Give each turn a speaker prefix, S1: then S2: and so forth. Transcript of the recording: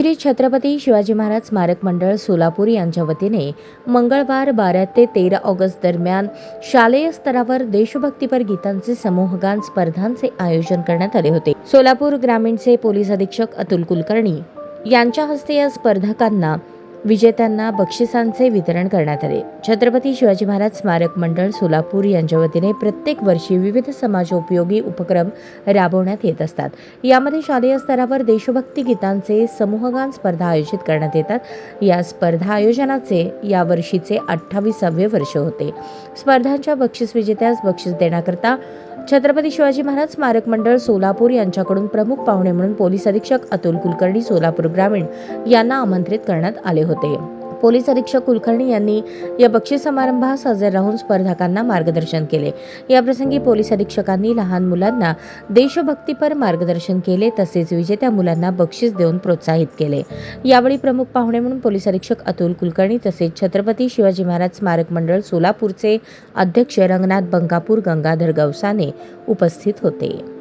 S1: श्री छत्रपती शिवाजी महाराज स्मारक मंडळ सोलापूर यांच्या वतीने मंगळवार 12 ते 13 ऑगस्ट दरम्यान शालेय स्तरावर देशभक्तीपर गीतांचे समूहगान स्पर्धांचे आयोजन करण्यात आले होते। सोलापूर ग्रामीणचे पोलीस अधीक्षक अतुल कुलकर्णी यांच्या हस्ते या स्पर्धकांना विजेत्यांना बक्षिसांचे वितरण करण्यात आले। छत्रपती शिवाजी महाराज स्मारक मंडळ सोलापूर यांच्या वतीने प्रत्येक वर्षी विविध समाजोपयोगी उपक्रम राबवण्यात येत असतात। यामध्ये शालेय स्तरावर देशभक्ती गीतांचे समूहगान स्पर्धा आयोजित करण्यात येतात। या स्पर्धा आयोजनाचे यावर्षीचे 28वे वर्ष होते। स्पर्धांच्या बक्षीस विजेत्यास बक्षीस देण्याकरता छत्रपती शिवाजी महाराज स्मारक मंडळ सोलापूर यांच्याकडून प्रमुख पाहुणे म्हणून पोलीस अधीक्षक अतुल कुलकर्णी सोलापूर ग्रामीण यांना आमंत्रित करण्यात आले होते। पोलीस अधीक्षक कुलकर्णी यांनी या बक्षीस समारंभास हजर राहून स्पर्धकांना मार्गदर्शन केले। या प्रसंगी पोलीस अधीक्षकांनी लहान मुलांना देशभक्तीपर मार्गदर्शन केले, तसेच विजेत्या मुलांना बक्षीस देऊन प्रोत्साहित केले। यावेळी प्रमुख पाहुणे म्हणून पोलीस अधीक्षक अतुल कुलकर्णी तसेच छत्रपती शिवाजी महाराज स्मारक मंडळ सोलापूरचे अध्यक्ष रंगनाथ बंकापूर गंगाधर गवसाने उपस्थित होते।